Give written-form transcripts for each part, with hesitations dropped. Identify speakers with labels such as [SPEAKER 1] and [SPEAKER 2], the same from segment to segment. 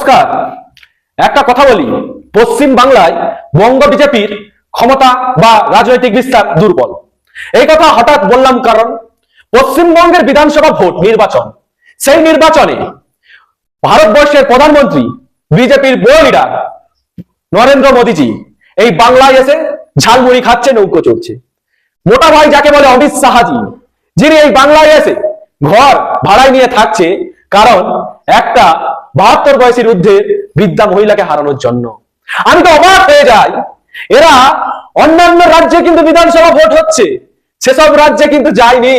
[SPEAKER 1] নমস্কার। একটা কথা বলি, পশ্চিম বাংলায় বঙ্গ বিজেপির ক্ষমতা বা রাজনৈতিক বিস্তার দুর্বল। এই কথা হঠাৎ বললাম কারণ পশ্চিমবঙ্গের বিধানসভা ভোট নির্বাচন, সেই নির্বাচনে ভারতবর্ষের প্রধানমন্ত্রী বিজেপির বড় লিডার নরেন্দ্র মোদীজি এই বাংলায় এসে ঝালমুড়ি খাচ্ছে, নৌকো চড়ছে। মোটা ভাই যাকে বলে অমিত শাহজি, যিনি এই বাংলায় এসে ঘর ভাড়ায় নিয়ে থাকছে কারণ একটা 72 বয়সী ঊর্ধ্বের বৃদ্ধা মহিলাকে হারানোর জন্য। আমি তো অবাক হয়ে যাই, এরা অন্যান্য রাজ্যে কিন্তু বিধানসভা ভোট হচ্ছে, সেসব রাজ্যে কিন্তু যায়নি,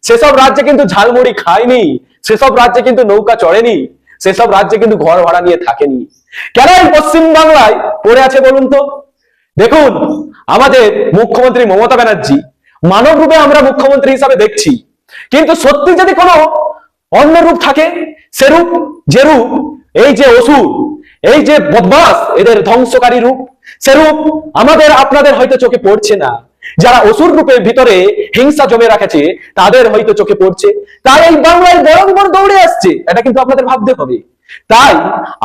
[SPEAKER 1] সেসব রাজ্যে কিন্তু ঝালমুড়ি খায়নি, সেসব রাজ্যে কিন্তু নৌকা চড়েনি, সেসব রাজ্যে কিন্তু ঘর ভাড়া নিয়ে থাকেনি। কেন পশ্চিম বাংলায় পড়ে আছে বলুন তো? দেখুন, আমাদের মুখ্যমন্ত্রী মমতা ব্যানার্জি মানব রূপে আমরা মুখ্যমন্ত্রী হিসাবে দেখছি, কিন্তু সত্যি যদি কোনো অন্য রূপ থাকে, সেরূপ যে রূপ, এই যে অসুর, এই যে বদমাস, এদের ধ্বংসকারী রূপ, সেরূপ আমাদের আপনাদের হয়তো চোখে পড়ছে না। যারা অসুর রূপের ভিতরে হিংসা জমে রাখেছে তাদের হয়তো চোখে পড়ছে, তাই এই বাংলায় বরং দৌড়ে আসছে, এটা কিন্তু আপনাদের ভাবতে হবে। তাই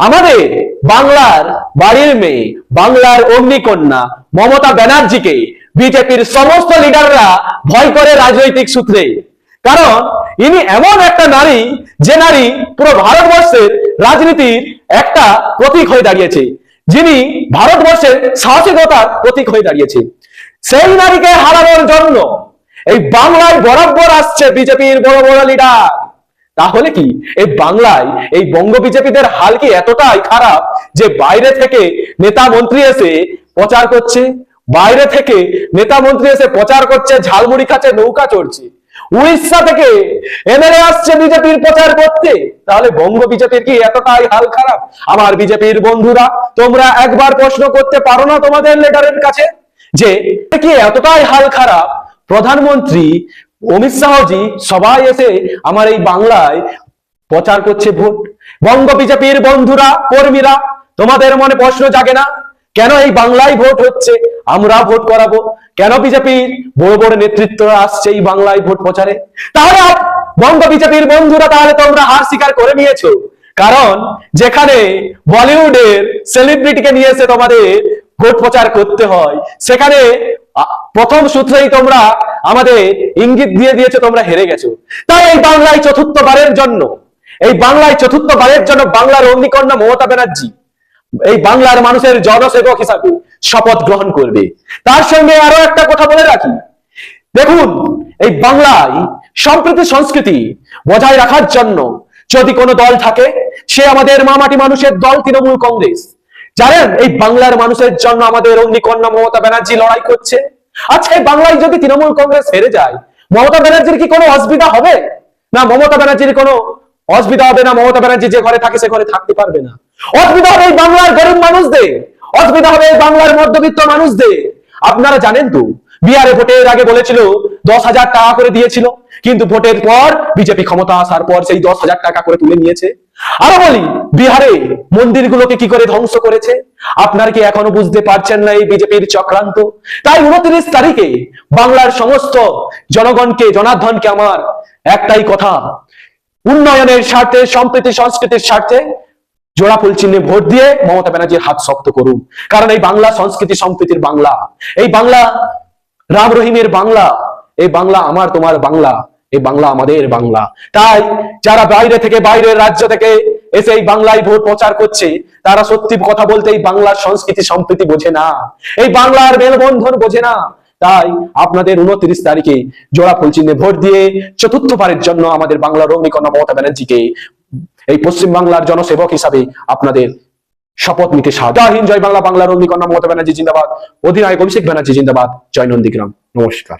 [SPEAKER 1] আমাদের বাংলার বাড়ির মেয়ে, বাংলার অগ্নিকন্যা মমতা ব্যানার্জিকে বিজেপির সমস্ত লিডাররা ভয় করে রাজনৈতিক সূত্রে। কারণ ইনি এমন একটা নারী, যে নারী পুরো ভারতবর্ষের রাজনীতির একটা প্রতীক হয়ে দাঁড়িয়েছে, যিনি ভারতবর্ষের সাহসিকতার প্রতীক হয়ে দাঁড়িয়েছে। সেই নারীকে হারানোর জন্য এই বাংলায় বরাবর আসছে বিজেপির বড় বড় লিডার। তাহলে কি এই বাংলায় এই বঙ্গ বিজেপিদের হাল কি এতটাই খারাপ যে বাইরে থেকে নেতা মন্ত্রী এসে প্রচার করছে, বাইরে থেকে নেতা মন্ত্রী এসে প্রচার করছে, ঝালমুড়ি খাচ্ছে, নৌকা চড়ছে, উড়িষ্যা থেকে এমএলএ আসছে বিজেপির প্রচার করতে? তাহলে বঙ্গ বিজেপির কি এতটাই হাল খারাপ? আমার বিজেপির বন্ধুরা, তোমরা একবার প্রশ্ন করতে পারো না তোমাদের লিডারের কাছে যে কি এতটাই হাল খারাপ? প্রধানমন্ত্রী অমিত শাহজি সবাই এসে আমার এই বাংলায় প্রচার করছে ভোট। বঙ্গ বিজেপির বন্ধুরা, কর্মীরা, তোমাদের মনে প্রশ্ন জাগে না কেন এই বাংলায় ভোট হচ্ছে? আমরা ভোট করাবো কেন? বিজেপির বড় বড় নেতৃত্বরা আসছে এই বাংলায় ভোট প্রচারে। তাহলে বঙ্গ বিজেপির বন্ধুরা, তাহলে তোমরা হার স্বীকার করে নিয়েছো। কারণ যেখানে বলিউডের সেলিব্রিটিকে নিয়ে এসে তোমাদের ভোট প্রচার করতে হয়, সেখানে প্রথম সূত্রেই তোমরা আমাদের ইঙ্গিত দিয়ে দিয়েছো তোমরা হেরে গেছো। তাই এই বাংলায় চতুর্থবারের জন্য, এই বাংলায় চতুর্থবারের জন্য বাংলার অগ্নিকন্যা মমতা ব্যানার্জি এই বাংলার মানুষের জনসেবক হিসাবে শপথ গ্রহণ করবে। তার সঙ্গে আরো একটা কথা বলে রাখি, দেখুন, এই বাংলায় সম্প্রীতি সংস্কৃতি বজায় রাখার জন্য যদি কোনো দল থাকে, সে আমাদের মামাটি মানুষের দল তৃণমূল কংগ্রেস। জানেন, এই বাংলার মানুষের জন্য আমাদের অগ্নিকন্যা মমতা ব্যানার্জি লড়াই করছে। আচ্ছা, এই বাংলায় যদি তৃণমূল কংগ্রেস হেরে যায়, মমতা ব্যানার্জির কি কোনো অসুবিধা হবে? না, মমতা ব্যানার্জির কোনো অসুবিধা হবে না। মমতা ব্যানার্জি যে ঘরে থাকে সে ঘরে থাকতে পারবে না। অসুবিধা হবে এই বাংলার গরিব মানুষদের, অসুবিধা হবে এই বাংলার মধ্যবিত্ত মানুষদের। আপনারা জানেন তো, বিহারে ভোটের আগে বলেছিল 10,000 টাকা করে দিয়েছিল, কিন্তু ভোটের পর বিজেপি ক্ষমতা আসার পর সেই 10,000 টাকা করে তুলে নিয়েছে। আরো বলি, বিহারে মন্দিরগুলোকে কি করে ধ্বংস করেছে। আপনারা কি এখনো বুঝতে পারছেন না এই বিজেপির চক্রান্ত? তাই 29 তারিখে বাংলার সমস্ত জনগণকে, জনার্দনকে আমার একটাই কথা, উন্নয়নের স্বার্থে, সম্প্রীতি সংস্কৃতির স্বার্থে জোড়া ফুল চিহ্নে ভোট দিয়ে মমতা ব্যানার্জির হাত শক্ত করুন। কারণ এই বাংলা সংস্কৃতি সম্প্রীতির বাংলা, এই বাংলা রাম রহিমের বাংলা, এই বাংলা আমার তোমার বাংলা, এই বাংলা আমাদের বাংলা। তাই যারা বাইরে থেকে, বাইরের রাজ্য থেকে এসে এই বাংলায় ভোট প্রচার করছে, তারা সত্যি কথা বলতে এই বাংলার সংস্কৃতি সম্প্রীতি বোঝে না, এই বাংলার মেলবন্ধন বোঝে না। তাই আপনাদের 29 তারিখে জোড়া ফুল চিহ্নে ভোট দিয়ে চতুর্থবারের জন্য আমাদের বাংলার অগ্নিকন্যা মমতা ব্যানার্জিকে এই পশ্চিম বাংলার জনসেবক হিসাবে আপনাদের শপথ নিতে সাহায্য। জয় হিন্দ, জয় বাংলা, বাংলার অগ্নিকন্যা মমতা ব্যানার্জি জিন্দাবাদ, অধিনায়ক অভিষেক ব্যানার্জি জিন্দাবাদ, জয় নন্দীগ্রাম। নমস্কার।